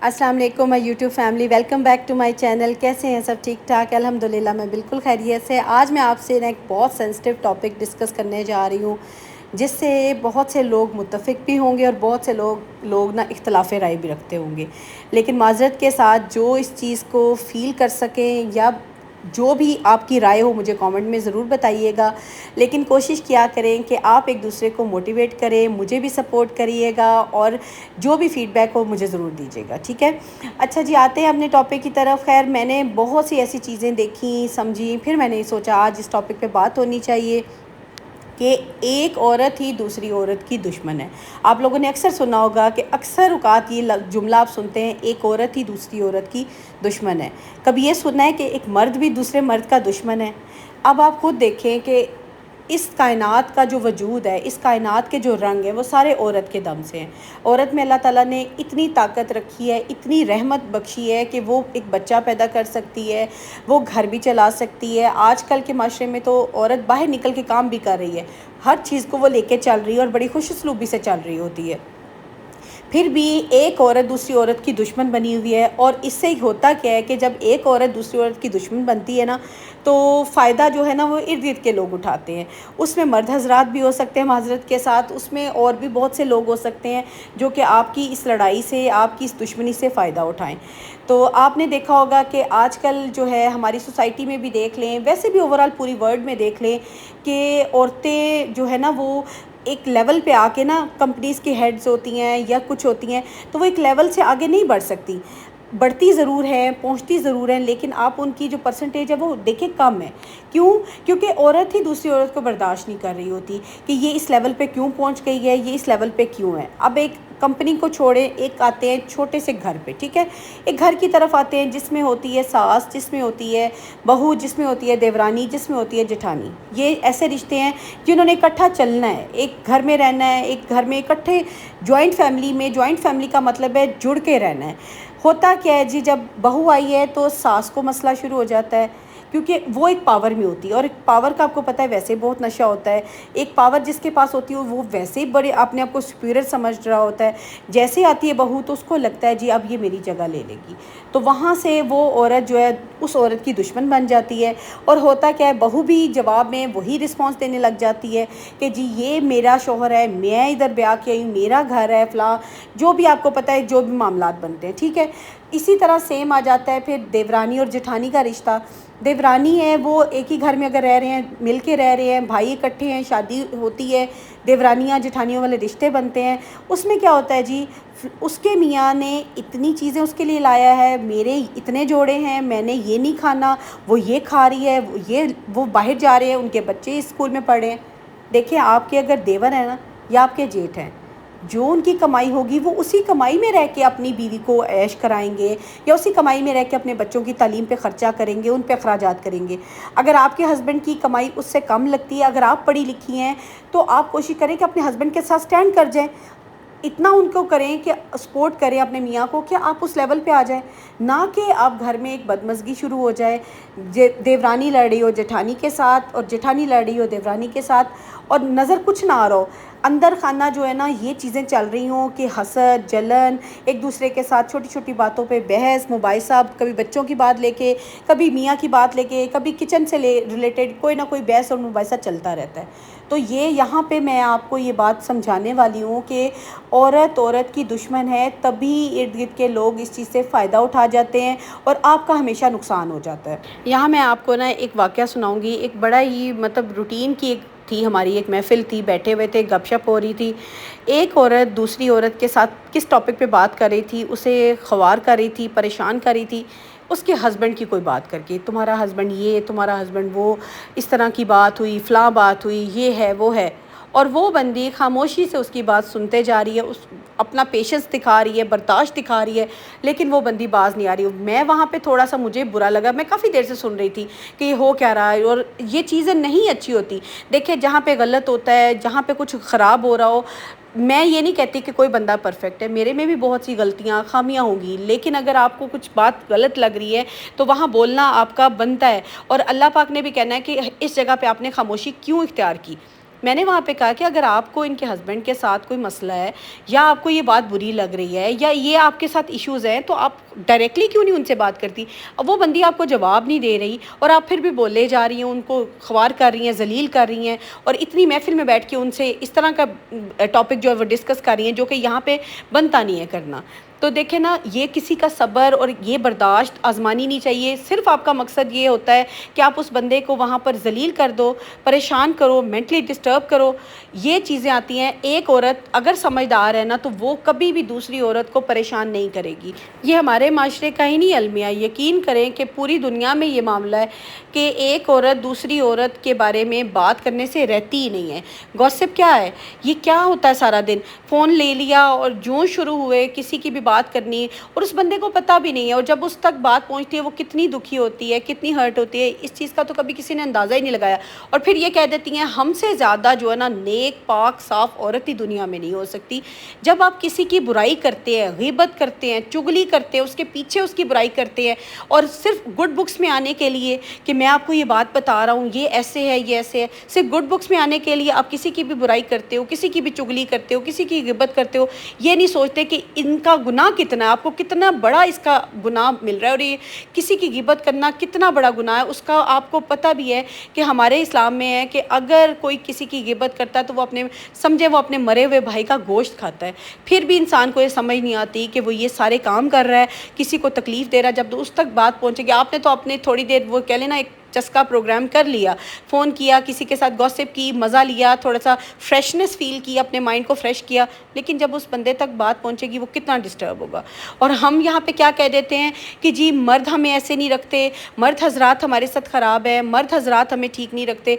السلام علیکم my YouTube family, welcome back to my channel. کیسے ہیں سب؟ ٹھیک ٹھاک الحمدللہ، میں بالکل خیریت سے۔ آج میں آپ سے ایک بہت سینسٹیو ٹاپک ڈسکس کرنے جا رہی ہوں، جس سے بہت سے لوگ متفق بھی ہوں گے اور بہت سے لوگ نا اختلاف رائے بھی رکھتے ہوں گے، لیکن معذرت کے ساتھ جو اس چیز کو فیل کر سکیں یا جو بھی آپ کی رائے ہو مجھے کامنٹ میں ضرور بتائیے گا، لیکن کوشش کیا کریں کہ آپ ایک دوسرے کو موٹیویٹ کریں، مجھے بھی سپورٹ کریے گا اور جو بھی فیڈ بیک ہو مجھے ضرور دیجیے گا، ٹھیک ہے؟ اچھا جی، آتے ہیں اپنے ٹاپک کی طرف۔ خیر، میں نے بہت سی ایسی چیزیں دیکھیں، سمجھی، پھر میں نے سوچا آج اس ٹاپک پہ بات ہونی چاہیے کہ ایک عورت ہی دوسری عورت کی دشمن ہے۔ آپ لوگوں نے اکثر سنا ہوگا کہ اکثر اوقات یہ جملہ آپ سنتے ہیں، ایک عورت ہی دوسری عورت کی دشمن ہے۔ کبھی یہ سنا ہے کہ ایک مرد بھی دوسرے مرد کا دشمن ہے؟ اب آپ خود دیکھیں کہ اس کائنات کا جو وجود ہے، اس کائنات کے جو رنگ ہیں، وہ سارے عورت کے دم سے ہیں۔ عورت میں اللہ تعالیٰ نے اتنی طاقت رکھی ہے، اتنی رحمت بخشی ہے کہ وہ ایک بچہ پیدا کر سکتی ہے، وہ گھر بھی چلا سکتی ہے۔ آج کل کے معاشرے میں تو عورت باہر نکل کے کام بھی کر رہی ہے، ہر چیز کو وہ لے کے چل رہی ہے اور بڑی خوش اسلوبی سے چل رہی ہوتی ہے۔ پھر بھی ایک عورت دوسری عورت کی دشمن بنی ہوئی ہے، اور اس سے ہوتا کیا ہے کہ جب ایک عورت دوسری عورت کی دشمن بنتی ہے نا، تو فائدہ جو ہے نا وہ ارد گرد کے لوگ اٹھاتے ہیں۔ اس میں مرد حضرات بھی ہو سکتے ہیں معذرت کے ساتھ، اس میں اور بھی بہت سے لوگ ہو سکتے ہیں جو کہ آپ کی اس لڑائی سے، آپ کی اس دشمنی سے فائدہ اٹھائیں۔ تو آپ نے دیکھا ہوگا کہ آج کل جو ہے ہماری سوسائٹی میں بھی دیکھ لیں، ویسے بھی اوورال پوری ورلڈ میں دیکھ لیں کہ عورتیں جو ہے نا وہ ایک لیول پہ آ کے نا، کمپنیز کی ہیڈز ہوتی ہیں یا کچھ ہوتی ہیں، تو وہ ایک لیول سے آگے نہیں بڑھ سکتی۔ بڑھتی ضرور ہیں، پہنچتی ضرور ہیں، لیکن آپ ان کی جو پرسنٹیج ہے وہ دیکھیں کم ہے۔ کیوں؟ کیونکہ عورت ہی دوسری عورت کو برداشت نہیں کر رہی ہوتی کہ یہ اس لیول پہ کیوں پہنچ گئی ہے، یہ اس لیول پہ کیوں ہے۔ اب ایک کمپنی کو چھوڑیں، ایک آتے ہیں چھوٹے سے گھر پہ، ٹھیک ہے؟ ایک گھر کی طرف آتے ہیں جس میں ہوتی ہے ساس، جس میں ہوتی ہے بہو، جس میں ہوتی ہے دیورانی، جس میں ہوتی ہے جٹھانی۔ یہ ایسے رشتے ہیں جنہوں نے اکٹھا چلنا ہے، ایک گھر میں رہنا ہے، ایک گھر میں اکٹھے جوائنٹ فیملی میں۔ جوائنٹ فیملی کا مطلب ہے جڑ کے رہنا ہے۔ ہوتا کیا ہے جی، جب بہو آئی ہے تو ساس کو مسئلہ شروع ہو جاتا ہے، کیونکہ وہ ایک پاور میں ہوتی ہے، اور ایک پاور کا آپ کو پتہ ہے ویسے بہت نشہ ہوتا ہے۔ ایک پاور جس کے پاس ہوتی ہے وہ ویسے ہی بڑے اپنے آپ کو سپیریئر سمجھ رہا ہوتا ہے۔ جیسے آتی ہے بہو تو اس کو لگتا ہے جی اب یہ میری جگہ لے لے گی، تو وہاں سے وہ عورت جو ہے اس عورت کی دشمن بن جاتی ہے۔ اور ہوتا کیا ہے، بہو بھی جواب میں وہی رسپانس دینے لگ جاتی ہے کہ جی یہ میرا شوہر ہے، میں ادھر بیاہ کی آئی ہوں، میرا گھر ہے، فلاں جو بھی آپ کو پتہ ہے، جو بھی معاملات بنتے ہیں، ٹھیک ہے؟ اسی طرح سیم آ جاتا ہے پھر دیورانی اور جٹھانی کا رشتہ۔ دیورانی ہے وہ ایک ہی گھر میں اگر رہ رہے ہیں، مل کے رہ رہے ہیں، بھائی اکٹھے ہیں، شادی ہوتی ہے، دیورانیاں جٹھانیوں والے رشتے بنتے ہیں۔ اس میں کیا ہوتا ہے جی، اس کے میاں نے اتنی چیزیں اس کے لیے لایا ہے، میرے اتنے جوڑے ہیں، میں نے یہ نہیں کھانا، وہ یہ کھا رہی ہے، وہ باہر جا رہے ہیں، ان کے بچے اسکول میں پڑھ رہے ہیں۔ دیکھیں، آپ کے اگر دیور ہیں نا یا آپ کے جیٹھ ہیں، جو ان کی کمائی ہوگی وہ اسی کمائی میں رہ کے اپنی بیوی کو عیش کرائیں گے، یا اسی کمائی میں رہ کے اپنے بچوں کی تعلیم پہ خرچہ کریں گے، ان پہ اخراجات کریں گے۔ اگر آپ کے ہسبینڈ کی کمائی اس سے کم لگتی ہے، اگر آپ پڑھی لکھی ہیں، تو آپ کوشش کریں کہ اپنے ہسبینڈ کے ساتھ سٹینڈ کر جائیں، اتنا ان کو کریں کہ سپورٹ کریں اپنے میاں کو کہ آپ اس لیول پہ آ جائیں، نہ کہ آپ گھر میں ایک بدمزگی شروع ہو جائے، دیورانی لڑ رہی ہو جٹھانی کے ساتھ اور جٹھانی لڑ رہی ہو دیورانی کے ساتھ، اور نظر کچھ نہ آ رہا ہو، اندر خانہ جو ہے نا یہ چیزیں چل رہی ہوں کہ حسد، جلن، ایک دوسرے کے ساتھ چھوٹی چھوٹی باتوں پہ بحث مباحثہ، کبھی بچوں کی بات لے کے، کبھی میاں کی بات لے کے، کبھی کچن سے ریلیٹڈ کوئی نہ کوئی بحث اور مباحثہ چلتا رہتا ہے۔ تو یہاں پہ میں آپ کو یہ بات سمجھانے والی ہوں کہ عورت کی دشمن ہے، تبھی ارد گرد کے لوگ اس چیز سے فائدہ اٹھا جاتے ہیں اور آپ کا ہمیشہ نقصان ہو جاتا ہے۔ یہاں میں آپ کو نا ایک واقعہ سناؤں گی، ایک بڑا ہی روٹین کی ایک تھی، ہماری ایک محفل تھی، بیٹھے ہوئے تھے، گپ شپ ہو رہی تھی۔ ایک عورت دوسری عورت کے ساتھ کس ٹاپک پہ بات کر رہی تھی، اسے خوار کر رہی تھی، پریشان کر رہی تھی، اس کے ہسبینڈ کی کوئی بات کر کے، تمہارا ہسبینڈ یہ، تمہارا ہسبینڈ وہ، اس طرح کی بات ہوئی، فلاں بات ہوئی، یہ ہے وہ ہے، اور وہ بندی خاموشی سے اس کی بات سنتے جا رہی ہے، اپنا پیشنس دکھا رہی ہے، برداشت دکھا رہی ہے، لیکن وہ بندی باز نہیں آ رہی۔ میں وہاں پہ تھوڑا سا مجھے برا لگا، میں کافی دیر سے سن رہی تھی کہ یہ ہو کیا رہا ہے، اور یہ چیزیں نہیں اچھی ہوتی۔ دیکھیں، جہاں پہ غلط ہوتا ہے، جہاں پہ کچھ خراب ہو رہا ہو، میں یہ نہیں کہتی کہ کوئی بندہ پرفیکٹ ہے، میرے میں بھی بہت سی غلطیاں، خامیاں ہوں گی، لیکن اگر آپ کو کچھ بات غلط لگ رہی ہے تو وہاں بولنا آپ کا بنتا ہے، اور اللہ پاک نے بھی کہنا ہے کہ اس جگہ پہ آپ نے خاموشی کیوں اختیار کی۔ میں نے وہاں پہ کہا کہ اگر آپ کو ان کے ہسبینڈ کے ساتھ کوئی مسئلہ ہے یا آپ کو یہ بات بری لگ رہی ہے یا یہ آپ کے ساتھ ایشوز ہیں تو آپ ڈائریکٹلی کیوں نہیں ان سے بات کرتی؟ اب وہ بندی آپ کو جواب نہیں دے رہی اور آپ پھر بھی بولے جا رہی ہیں، ان کو خوار کر رہی ہیں، ذلیل کر رہی ہیں، اور اتنی محفل میں بیٹھ کے ان سے اس طرح کا ٹاپک جو ہے وہ ڈسکس کر رہی ہیں جو کہ یہاں پہ بنتا نہیں ہے کرنا۔ تو دیکھیں نا، یہ کسی کا صبر اور یہ برداشت آزمانی نہیں چاہیے۔ صرف آپ کا مقصد یہ ہوتا ہے کہ آپ اس بندے کو وہاں پر ذلیل کر دو، پریشان کرو، مینٹلی ڈسٹرب کرو، یہ چیزیں آتی ہیں۔ ایک عورت اگر سمجھدار ہے نا تو وہ کبھی بھی دوسری عورت کو پریشان نہیں کرے گی۔ یہ ہمارے معاشرے کا ہی نہیں المیہ، یقین کریں کہ پوری دنیا میں یہ معاملہ ہے کہ ایک عورت دوسری عورت کے بارے میں بات کرنے سے رہتی ہی نہیں ہے۔ گوسپ کیا ہے؟ یہ کیا ہوتا ہے؟ سارا دن فون لے لیا اور جو شروع ہوئے کسی کی بھی بات کرنی، اور اس بندے کو پتہ بھی نہیں ہے، اور جب اس تک بات پہنچتی ہے وہ کتنی دکھی ہوتی ہے، کتنی ہرٹ ہوتی ہے، اس چیز کا تو کبھی کسی نے اندازہ ہی نہیں لگایا۔ اور پھر یہ کہہ دیتی ہیں ہم سے زیادہ جو ہے نا نیک پاک صاف عورت ہی دنیا میں نہیں ہو سکتی۔ جب آپ کسی کی برائی کرتے ہیں، غیبت کرتے ہیں، چگلی کرتے ہیں، اس کے پیچھے اس کی برائی کرتے ہیں، اور صرف گڈ بکس میں آنے کے لیے کہ میں آپ کو یہ بات بتا رہا ہوں یہ ایسے ہے یہ ایسے ہے، صرف گڈ بکس میں آنے کے لیے آپ کسی کی بھی برائی کرتے ہو، کسی کی بھی چگلی کرتے ہو، کسی کی غیبت کرتے ہو، یہ نہیں سوچتے کہ ان کا گناہ کتنا ہے، آپ کو کتنا بڑا اس کا گناہ مل رہا ہے، اور یہ کسی کی غیبت کرنا کتنا بڑا گناہ ہے، اس کا آپ کو پتہ بھی ہے کہ ہمارے اسلام میں ہے کہ اگر کوئی کسی کی غیبت کرتا ہے تو وہ وہ اپنے مرے ہوئے بھائی کا گوشت کھاتا ہے۔ پھر بھی انسان کو یہ سمجھ نہیں آتی کہ وہ یہ سارے کام کر رہا ہے، کسی کو تکلیف دے رہا ہے، جب اس تک بات پہنچے گی۔ آپ نے تو اپنے تھوڑی دیر وہ کہہ لینا ایک چسکا پروگرام کر لیا، فون کیا، کسی کے ساتھ گوسپ کی، مزہ لیا، تھوڑا سا فریشنس فیل کی، اپنے مائنڈ کو فریش کیا، لیکن جب اس بندے تک بات پہنچے گی وہ کتنا ڈسٹرب ہوگا۔ اور ہم یہاں پہ کیا کہہ دیتے ہیں کہ جی مرد ہمیں ایسے نہیں رکھتے، مرد حضرات ہمارے ساتھ خراب ہے، مرد حضرات ہمیں ٹھیک نہیں رکھتے۔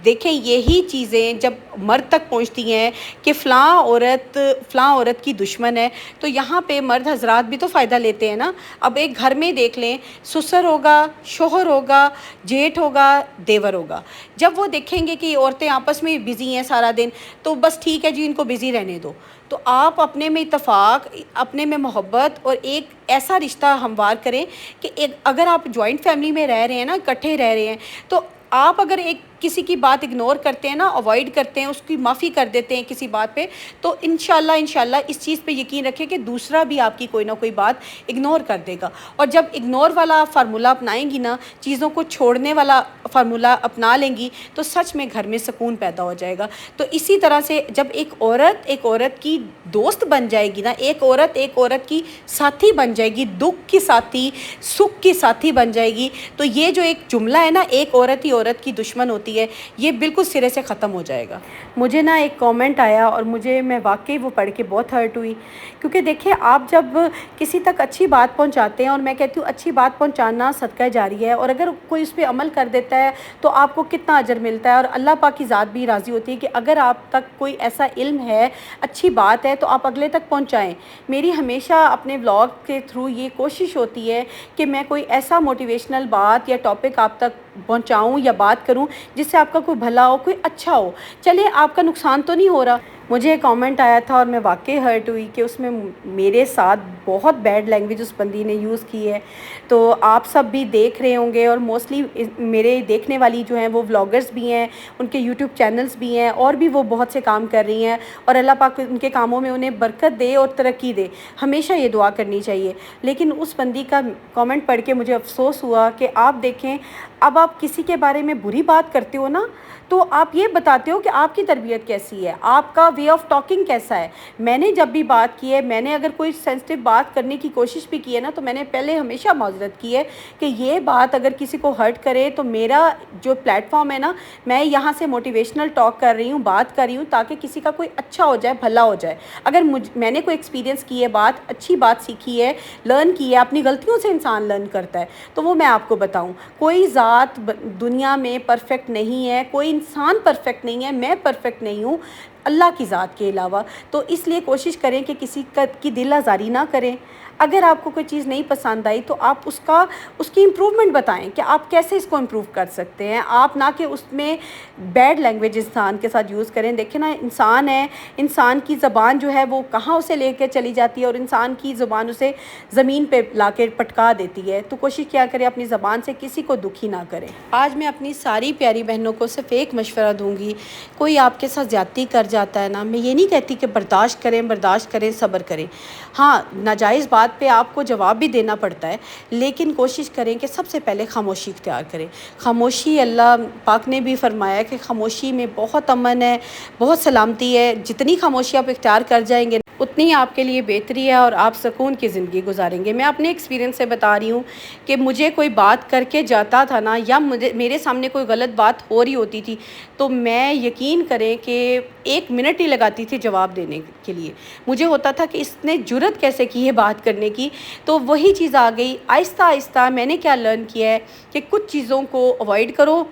دیکھیں یہی چیزیں جب مرد تک پہنچتی ہیں کہ فلاں عورت کی دشمن ہے، تو یہاں پہ مرد حضرات بھی تو فائدہ لیتے ہیں نا۔ اب ایک گھر میں دیکھ لیں، سسر ہوگا، شوہر ہوگا، جیٹھ ہوگا، دیور ہوگا، جب وہ دیکھیں گے کہ عورتیں آپس میں بزی ہیں سارا دن، تو بس ٹھیک ہے جی ان کو بزی رہنے دو۔ تو آپ اپنے میں اتفاق، اپنے میں محبت اور ایک ایسا رشتہ ہموار کریں کہ اگر آپ جوائنٹ فیملی میں رہ رہے ہیں نا، اکٹھے رہ رہے ہیں، تو آپ اگر ایک کسی کی بات اگنور کرتے ہیں نا، اوائڈ کرتے ہیں، اس کی معافی کر دیتے ہیں کسی بات پہ، تو انشاءاللہ اس چیز پہ یقین رکھیں کہ دوسرا بھی آپ کی کوئی نہ کوئی بات اگنور کر دے گا۔ اور جب اگنور والا فارمولہ اپنائیں گی نا، چیزوں کو چھوڑنے والا فارمولہ اپنا لیں گی، تو سچ میں گھر میں سکون پیدا ہو جائے گا۔ تو اسی طرح سے جب ایک عورت کی دوست بن جائے گی نا، ایک عورت کی ساتھی بن جائے گی، دکھ کی ساتھی، سکھ کی ساتھی بن جائے گی، تو یہ جو ایک جملہ ہے نا ایک عورت ہی عورت کی دشمن ہوتی ہے، یہ بالکل سرے سے ختم ہو جائے گا۔ مجھے نا ایک کومنٹ آیا اور میں واقعی وہ پڑھ کے بہت ہرٹ ہوئی، کیونکہ دیکھیں آپ جب کسی تک اچھی بات پہنچاتے ہیں، اور میں کہتی ہوں اچھی بات پہنچانا صدقہ جاری ہے، اور اگر کوئی اس پہ عمل کر دیتا ہے تو آپ کو کتنا اجر ملتا ہے، اور اللہ پاک کی ذات بھی راضی ہوتی ہے کہ اگر آپ تک کوئی ایسا علم ہے، اچھی بات ہے، تو آپ اگلے تک پہنچائیں۔ میری ہمیشہ اپنے ولاگ کے تھرو یہ کوشش ہوتی ہے کہ میں کوئی ایسا موٹیویشنل بات یا ٹاپک آپ تک پہنچاؤں یا بات کروں جس سے آپ کا کوئی بھلا ہو، کوئی اچھا ہو، چلے آپ کا نقصان تو نہیں ہو رہا۔ مجھے ایک کامنٹ آیا تھا اور میں واقعی ہرٹ ہوئی کہ اس میں میرے ساتھ بہت بیڈ لینگویج اس بندی نے یوز کی ہے۔ تو آپ سب بھی دیکھ رہے ہوں گے، اور موسٹلی میرے دیکھنے والی جو ہیں وہ ولاگرز بھی ہیں، ان کے یوٹیوب چینلز بھی ہیں، اور بھی وہ بہت سے کام کر رہی ہیں، اور اللہ پاک ان کے کاموں میں انہیں برکت دے اور ترقی دے، ہمیشہ یہ دعا کرنی چاہیے۔ لیکن اس بندی کا کامنٹ پڑھ کے مجھے افسوس ہوا کہ آپ دیکھیں، اب آپ کسی کے بارے میں بری بات کرتے ہو نا، تو آپ یہ بتاتے ہو کہ آپ کی تربیت کیسی ہے، آپ کا وے آف ٹاکنگ کیسا ہے۔ میں نے جب بھی بات کی ہے، میں نے اگر کوئی سینسٹیو بات کرنے کی کوشش بھی کی ہے نا، تو میں نے پہلے ہمیشہ معذرت کی ہے کہ یہ بات اگر کسی کو ہرٹ کرے تو میرا جو پلیٹ فارم ہے نا، میں یہاں سے موٹیویشنل ٹاک کر رہی ہوں، بات کر رہی ہوں تاکہ کسی کا کوئی اچھا ہو جائے، بھلا ہو جائے۔ اگر میں نے کوئی ایکسپیرینس کی ہے، بات اچھی بات سیکھی ہے، لرن کی ہے، اپنی غلطیوں سے انسان لرن کرتا ہے، تو وہ میں آپ کو بتاؤں۔ کوئی ذات دنیا میں پرفیکٹ نہیں ہے، کوئی انسان پرفیکٹ نہیں ہے، میں پرفیکٹ نہیں ہوں اللہ کی ذات کے علاوہ۔ تو اس لیے کوشش کریں کہ کسی کی دل آزاری نہ کریں۔ اگر آپ کو کوئی چیز نہیں پسند آئی تو آپ اس کی امپروومنٹ بتائیں کہ آپ کیسے اس کو امپروو کر سکتے ہیں، آپ نہ کہ اس میں بیڈ لینگویج انسان کے ساتھ یوز کریں۔ دیکھیں نا، انسان ہے، انسان کی زبان جو ہے وہ کہاں اسے لے کے چلی جاتی ہے، اور انسان کی زبان اسے زمین پہ لا کے پٹکا دیتی ہے۔ تو کوشش کیا کریں اپنی زبان سے کسی کو دکھی نہ کریں۔ آج میں اپنی ساری پیاری بہنوں کو صرف ایک مشورہ دوں گی، کوئی آپ کے ساتھ زیادتی کر جاتا ہے نا، میں یہ نہیں کہتی کہ برداشت کریں، صبر کریں۔ ہاں، ناجائز بات پہ آپ کو جواب بھی دینا پڑتا ہے، لیکن کوشش کریں کہ سب سے پہلے خاموشی اختیار کریں۔ خاموشی، اللہ پاک نے بھی فرمایا کہ خاموشی میں بہت امن ہے، بہت سلامتی ہے۔ جتنی خاموشی آپ اختیار کر جائیں گے اتنی ہی آپ کے لیے بہتری ہے، اور آپ سکون کی زندگی گزاریں گے۔ میں اپنے ایکسپیرینس سے بتا رہی ہوں کہ مجھے کوئی بات کر کے جاتا تھا نا، یا میرے سامنے کوئی غلط بات ہو رہی ہوتی تھی، تو میں یقین کریں کہ 1 منٹ ہی لگاتی تھی جواب دینے کے لیے۔ مجھے ہوتا تھا کہ اس نے جرت کیسے کی ہے بات کرنے کی، تو وہی چیز آ گئی۔ آہستہ آہستہ میں نے کیا لرن کیا ہے کہ کچھ چیزوں کو اوائڈ کرو،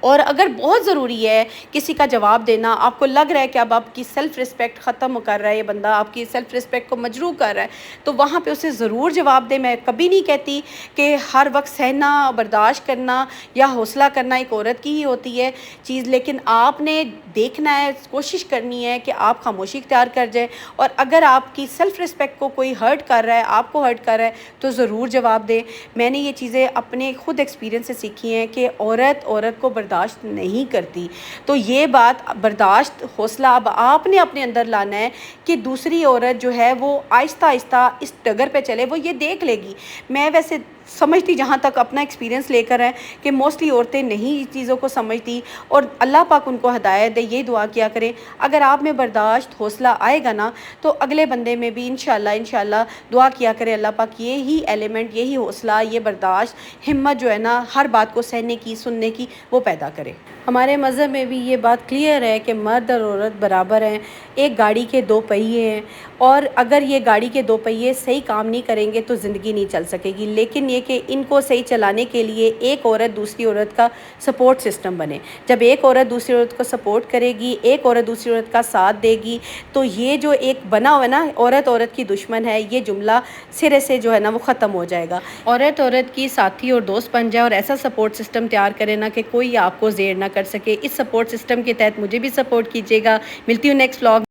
اور اگر بہت ضروری ہے کسی کا جواب دینا، آپ کو لگ رہا ہے کہ اب آپ کی سیلف رسپیکٹ ختم کر رہا ہے، یہ بندہ آپ کی سیلف رسپیکٹ کو مجروح کر رہا ہے، تو وہاں پہ اسے ضرور جواب دیں۔ میں کبھی نہیں کہتی کہ ہر وقت سہنا، برداشت کرنا یا حوصلہ کرنا ایک عورت کی ہی ہوتی ہے چیز، لیکن آپ نے دیکھنا ہے، کوشش کرنی ہے کہ آپ خاموشی اختیار کر جائیں، اور اگر آپ کی سیلف رسپیکٹ کو کوئی ہرٹ کر رہا ہے، آپ کو ہرٹ کر رہا ہے، تو ضرور جواب دیں۔ میں نے یہ چیزیں اپنے خود ایکسپیرینس سے سیکھی ہیں کہ عورت کو برداشت نہیں کرتی، تو یہ بات برداشت، حوصلہ اب آپ نے اپنے اندر لانا ہے کہ دوسری عورت جو ہے وہ آہستہ آہستہ اس ڈگر پہ چلے، وہ یہ دیکھ لے گی۔ میں ویسے سمجھتی، جہاں تک اپنا ایکسپیرینس لے کر ہے، کہ موسٹلی عورتیں نہیں چیزوں کو سمجھتی، اور اللہ پاک ان کو ہدایت دے۔ یہ دعا کیا کریں، اگر آپ میں برداشت، حوصلہ آئے گا نا، تو اگلے بندے میں بھی انشاءاللہ دعا کیا کریں اللہ پاک یہی ایلیمنٹ، یہی حوصلہ، یہ برداشت، ہمت جو ہے نا ہر بات کو سہنے کی، سننے کی، وہ پیدا کرے۔ ہمارے مذہب میں بھی یہ بات کلیئر ہے کہ مرد اور عورت برابر ہیں، ایک گاڑی کے 2 پہیے ہیں، اور اگر یہ گاڑی کے 2 پہیے صحیح کام نہیں کریں گے تو زندگی نہیں چل سکے گی۔ لیکن یہ کہ ان کو صحیح چلانے کے لیے ایک عورت دوسری عورت کا سپورٹ سسٹم بنے۔ جب ایک عورت دوسری عورت کو سپورٹ کرے گی، ایک عورت دوسری عورت کا ساتھ دے گی، تو یہ جو ایک بنا ہوا ہے نا، عورت کی دشمن ہے، یہ جملہ سرے سے جو ہے نا وہ ختم ہو جائے گا۔ عورت کی ساتھی اور دوست بن جائے، اور ایسا سپورٹ سسٹم تیار کرے نا کہ کوئی آپ کو زیر نہ کر سکے۔ اس سپورٹ سسٹم کے تحت مجھے بھی سپورٹ کیجیے گا۔ ملتی ہوں نیکسٹ ولاگ۔